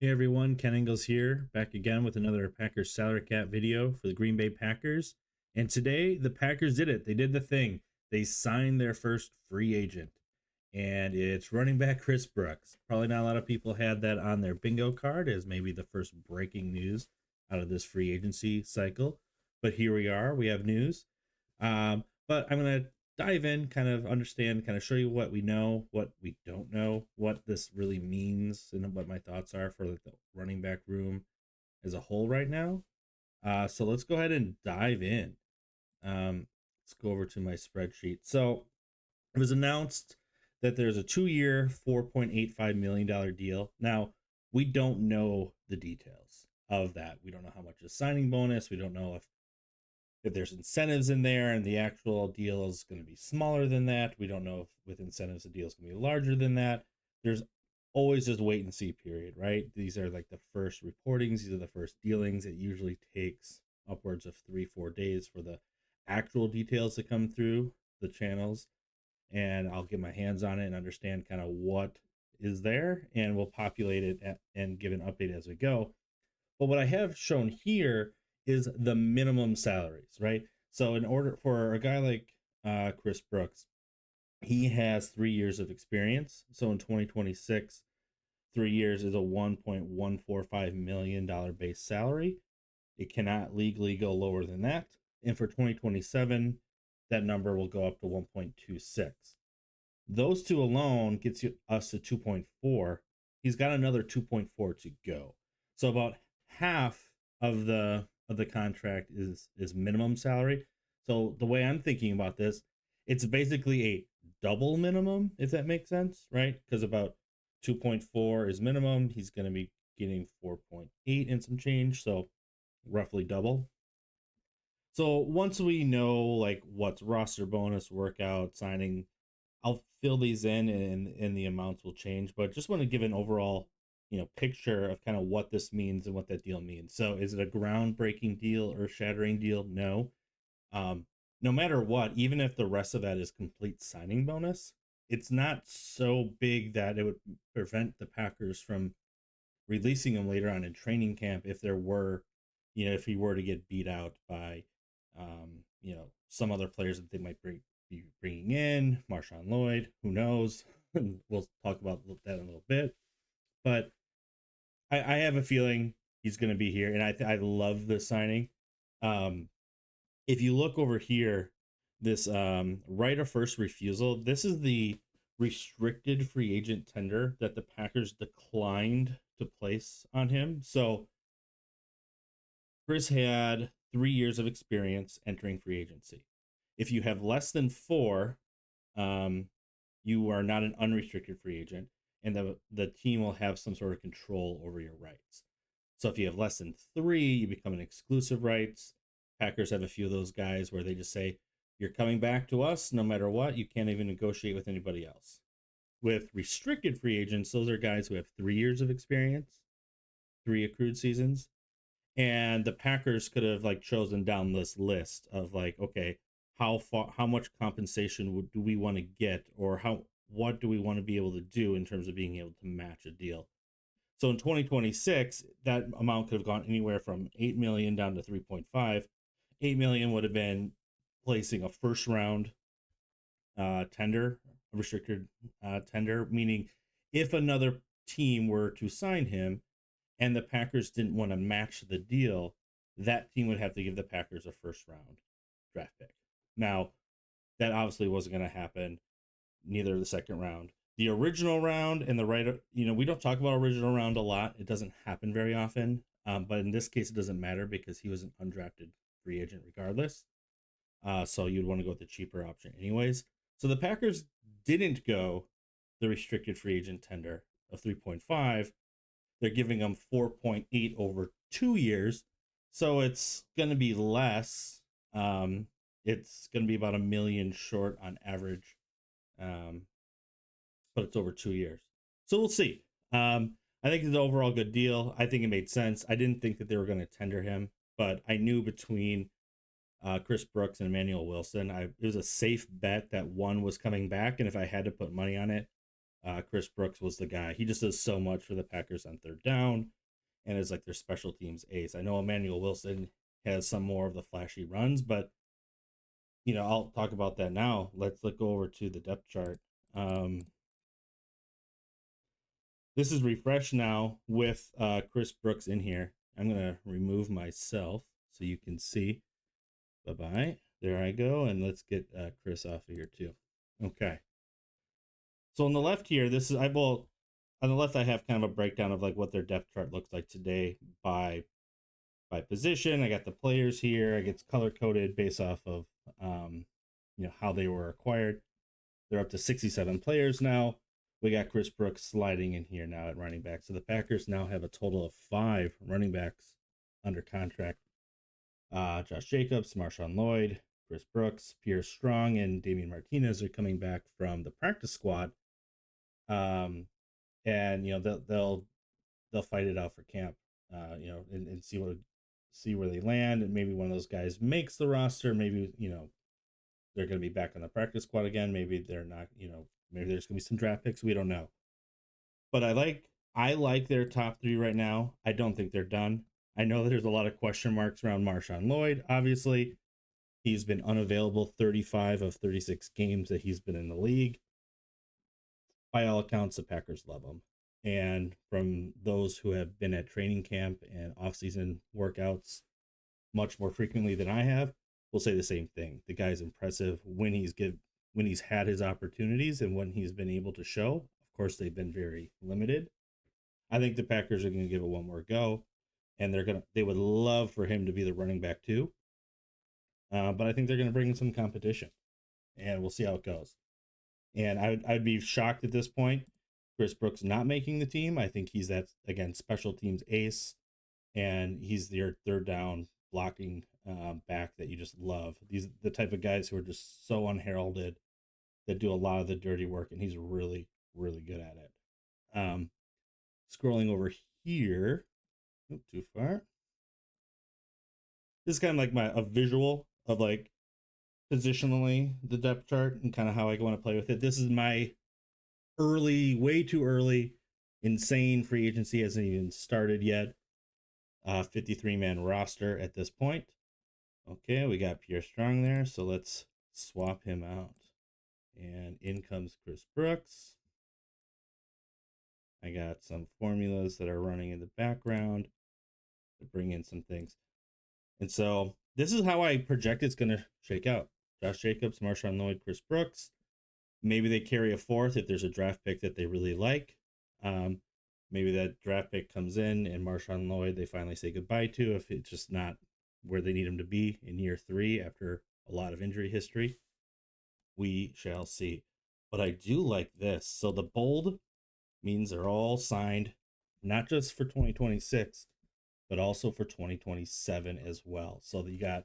Hey everyone, Ken Ingalls here, back again with another Packers salary cap video for the Green Bay Packers. And today, the Packers did it. They did the thing. They signed their first free agent, and it's running back Chris Brooks. Probably not a lot of people had that on their bingo card as maybe the first breaking news out of this free agency cycle. But here we are. We have news. But I'm going to dive in, kind of understand, kind of show you what we know, what we don't know, what this really means, and what my thoughts are for the running back room as a whole right now. So let's go ahead and dive in. Let's go over to my spreadsheet. So it was announced that there's a 2-year, $4.85 million deal. Now, we don't know the details of that. We don't know how much is signing bonus. We don't know if there's incentives in there and the actual deal is going to be smaller than that. We don't know if with incentives the deal is going to be larger than that. There's always this wait and see period, right? These are like the first reportings. These are the first dealings. It usually takes upwards of 3-4 days for the actual details to come through the channels. And I'll get my hands on it and understand kind of what is there. And we'll populate it and give an update as we go. But what I have shown here is the minimum salaries, right? So in order for a guy like Chris Brooks, he has 3 years of experience. So in 2026, 3 years is a $1.145 million base salary. It cannot legally go lower than that. And for 2027, that number will go up to 1.26. Those two alone gets us to 2.4. He's got another 2.4 to go. So about half of the contract is minimum salary. So the way I'm thinking about this, it's basically a double minimum, if that makes sense, right? Because about 2.4 is minimum. He's going to be getting 4.8 and some change, so roughly double. So once we know like what's roster bonus, workout, signing, I'll fill these in and the amounts will change, but just want to give an overall picture of kind of what this means and what that deal means. So is it a groundbreaking deal or shattering deal? No. No matter what, even if the rest of that is complete signing bonus, it's not so big that it would prevent the Packers from releasing him later on in training camp if there were, if he were to get beat out by, some other players that they might be bringing in, Marshawn Lloyd, who knows? We'll talk about that in a little bit. But I have a feeling he's going to be here, and I love this signing. If you look over here, this right of first refusal, this is the restricted free agent tender that the Packers declined to place on him. So Chris had 3 years of experience entering free agency. If you have less than 4, you are not an unrestricted free agent, and the team will have some sort of control over your rights. So if you have less than 3, you become an exclusive rights. Packers have a few of those guys where they just say, you're coming back to us no matter what. You can't even negotiate with anybody else. With restricted free agents, those are guys who have 3 years of experience, 3 accrued seasons. And the Packers could have like chosen down this list of like, okay, how much compensation do we want to get, or what do we want to be able to do in terms of being able to match a deal. So in 2026, that amount could have gone anywhere from 8 million down to 3.5. 8 million would have been placing a first round tender, a restricted tender, meaning if another team were to sign him and the Packers didn't want to match the deal, that team would have to give the Packers a first round draft pick. Now, that obviously wasn't going to happen, neither the second round. The original round and the right, we don't talk about original round a lot. It doesn't happen very often. But in this case, it doesn't matter because he was an undrafted free agent regardless. So you'd want to go with the cheaper option anyways. So the Packers didn't go the restricted free agent tender of 3.5. They're giving them 4.8 over 2 years. So it's going to be less. It's going to be about $1 million short on average. But it's over 2 years. So we'll see. I think it's an overall good deal. I think it made sense. I didn't think that they were going to tender him, but I knew between Chris Brooks and Emmanuel Wilson, it was a safe bet that one was coming back. And if I had to put money on it, Chris Brooks was the guy. He just does so much for the Packers on third down and is like their special teams ace. I know Emmanuel Wilson has some more of the flashy runs, but I'll talk about that now. Let's go over to the depth chart. This is refreshed now with Chris Brooks in here. I'm gonna remove myself so you can see. Bye-bye. There I go. And let's get Chris off of here too. Okay. So on the left here, on the left I have kind of a breakdown of like what their depth chart looks like today by position. I got the players here. I get color coded based off of how they were acquired. They're up to 67 players now. We got Chris Brooks sliding in here now at running back. So the Packers now have a total of 5 running backs under contract. Josh Jacobs, Marshawn Lloyd, Chris Brooks, Pierre Strong, and Damian Martinez are coming back from the practice squad. And they'll fight it out for camp. And see where they land, and maybe one of those guys makes the roster. Maybe they're going to be back on the practice squad again. Maybe they're not. Maybe there's going to be some draft picks. We don't know. But I like their top 3 right now. I don't think they're done. I know that there's a lot of question marks around Marshawn Lloyd. Obviously, he's been unavailable 35 of 36 games that he's been in the league. By all accounts, the Packers love him. And from those who have been at training camp and offseason workouts much more frequently than I have, will say the same thing. The guy's impressive when he's had his opportunities and when he's been able to show. Of course, they've been very limited. I think the Packers are going to give it one more go, and they would love for him to be the running back too. But I think they're going to bring in some competition, and we'll see how it goes. And I'd be shocked at this point, Chris Brooks not making the team. I think he's that, again, special teams ace, and he's their third down blocking back that you just love. These the type of guys who are just so unheralded that do a lot of the dirty work, and he's really, really good at it. Scrolling over here, too far. This is kind of like a visual of like positionally the depth chart and kind of how I want to play with it. This is my way too early, insane free agency hasn't even started yet. 53-man roster at this point. Okay, we got Pierre Strong there, so let's swap him out. And in comes Chris Brooks. I got some formulas that are running in the background to bring in some things. And so this is how I project it's going to shake out. Josh Jacobs, Marshawn Lloyd, Chris Brooks. Maybe they carry a fourth if there's a draft pick that they really like. Maybe that draft pick comes in and Marshawn Lloyd they finally say goodbye to if it's just not where they need him to be in year 3 after a lot of injury history. We shall see. But I do like this. So the bold means they're all signed, not just for 2026, but also for 2027 as well. So you got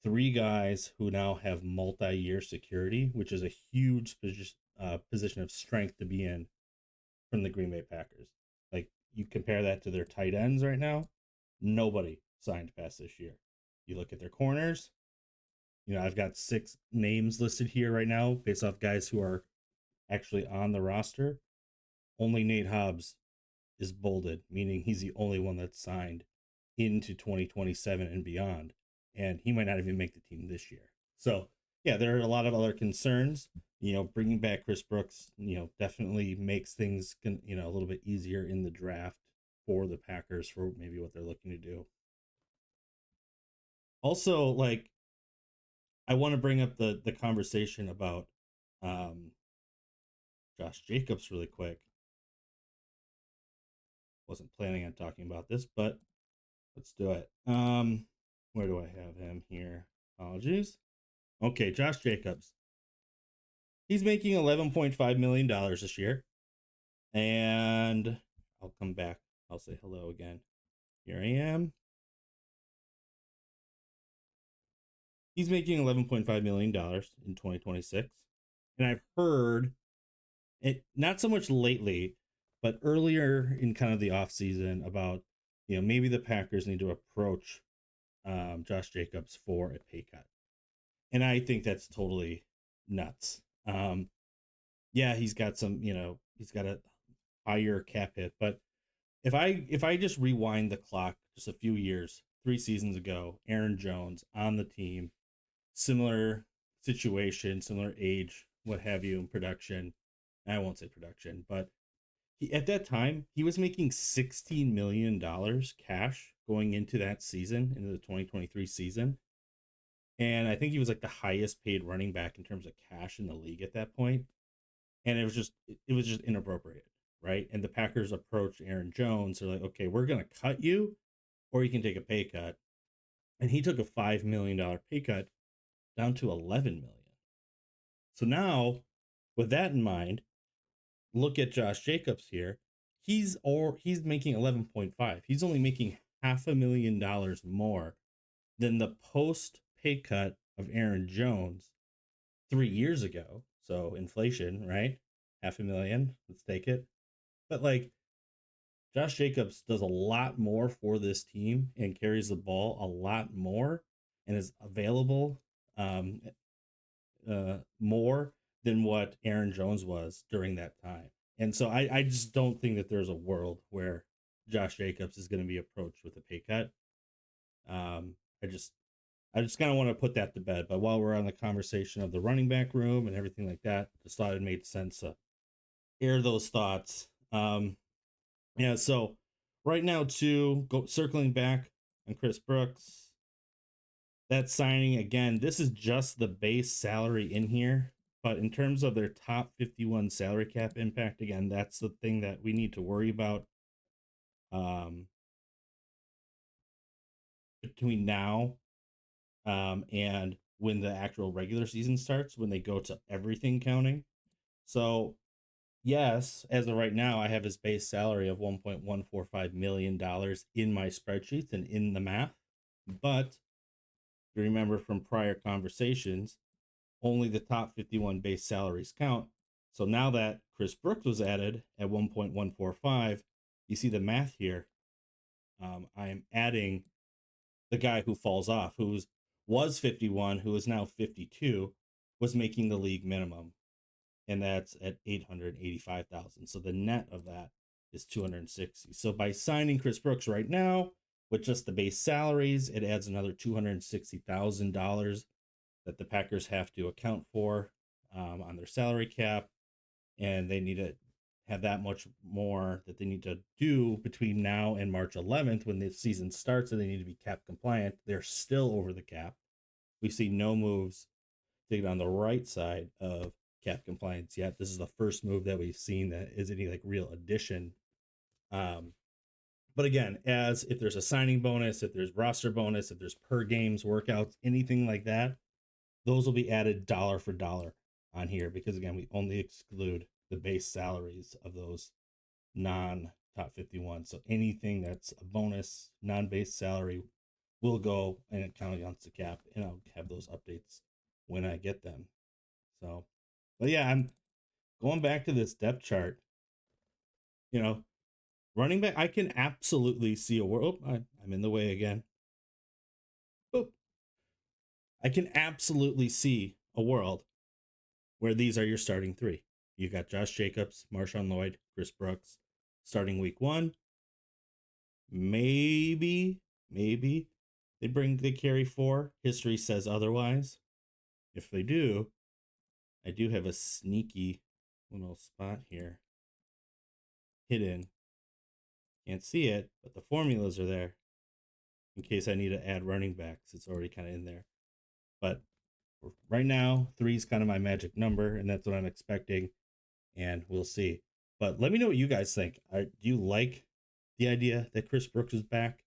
3 guys who now have multi-year security, which is a huge position of strength to be in from the Green Bay Packers. Like, you compare that to their tight ends right now, nobody signed past this year. You look at their corners, I've got 6 names listed here right now based off guys who are actually on the roster. Only Nate Hobbs is bolded, meaning he's the only one that's signed into 2027 and beyond. And he might not even make the team this year. So, yeah, there are a lot of other concerns. Bringing back Chris Brooks, definitely makes things, a little bit easier in the draft for the Packers for maybe what they're looking to do. Also, like, I want to bring up the conversation about Josh Jacobs really quick. Wasn't planning on talking about this, but let's do it. Where do I have him here? Apologies. Okay, Josh Jacobs. He's making $11.5 million this year. And I'll come back. I'll say hello again. Here I am. He's making $11.5 million in 2026. And I've heard it, not so much lately, but earlier in kind of the offseason about, maybe the Packers need to approach Josh Jacobs for a pay cut. And I think that's totally nuts. Yeah, he's got some, he's got a higher cap hit. But if I just rewind the clock just a few years, 3 seasons ago, Aaron Jones on the team, similar situation, similar age, what have you, in production. I won't say production, but at that time he was making $16 million cash going into that season, into the 2023 season, and I think he was like the highest paid running back in terms of cash in the league at that point. And it was just inappropriate, right? And the Packers approached Aaron Jones. They're like, okay, we're gonna cut you, or you can take a pay cut. And he took a $5 million pay cut down to 11 million. So now, with that in mind, look at Josh Jacobs here. He's making 11.5. He's only making $500,000 more than the post pay cut of Aaron Jones 3 years ago. So inflation, right? 500,000. Let's take it. But like Josh Jacobs does a lot more for this team and carries the ball a lot more and is available um, more than what Aaron Jones was during that time. And so I just don't think that there's a world where Josh Jacobs is going to be approached with a pay cut. Um, I just I just kind of want to put that to bed. But while we're on the conversation of the running back room and everything like that, just thought it made sense to air those thoughts. Yeah, so right now too, circling back on Chris Brooks, that signing again, this is just the base salary in here. But in terms of their top 51 salary cap impact, again, that's the thing that we need to worry about um, between now and when the actual regular season starts, when they go to everything counting. So, yes, as of right now, I have his base salary of $1.145 million in my spreadsheets and in the math. But you remember from prior conversations, only the top 51 base salaries count. So now that Chris Brooks was added at 1.145, you see the math here. I am adding the guy who falls off, was 51, who is now 52, was making the league minimum, and that's at 885,000. So the net of that is 260. So by signing Chris Brooks right now with just the base salaries, it adds another $260,000 that the Packers have to account for on their salary cap, and they need to have that much more that they need to do between now and March 11th when the season starts, and they need to be cap compliant. They're still over the cap. We see no moves to get on the right side of cap compliance yet. This is the first move that we've seen that is any like real addition. But again, as if there's a signing bonus, if there's roster bonus, if there's per games workouts, anything like that, those will be added dollar for dollar on here because again, we only exclude the base salaries of those non top 51. So anything that's a bonus, non-base salary will go and it count against the cap, and I'll have those updates when I get them. So, but yeah, I'm going back to this depth chart. You know, running back, I can absolutely see a world. Oh, I'm in the way again. Boop. I can absolutely see a world where these are your starting three. You got Josh Jacobs, Marshawn Lloyd, Chris Brooks starting week one. Maybe they carry four. History says otherwise. If they do, I do have a sneaky little spot here hidden. Can't see it, but the formulas are there in case I need to add running backs. It's already kind of in there. But right now, 3 is kind of my magic number, and that's what I'm expecting. And we'll see. But let me know what you guys think. Do you like the idea that Chris Brooks is back?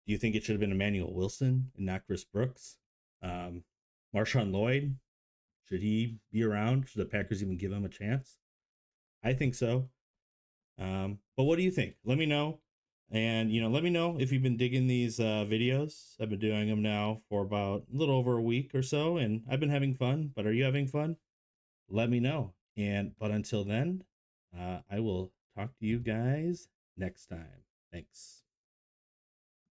Do you think it should have been Emmanuel Wilson and not Chris Brooks? Marshawn Lloyd, should he be around? Should the Packers even give him a chance? I think so. But what do you think? Let me know. And, let me know if you've been digging these videos. I've been doing them now for about a little over a week or so, and I've been having fun. But are you having fun? Let me know. But until then, I will talk to you guys next time. Thanks.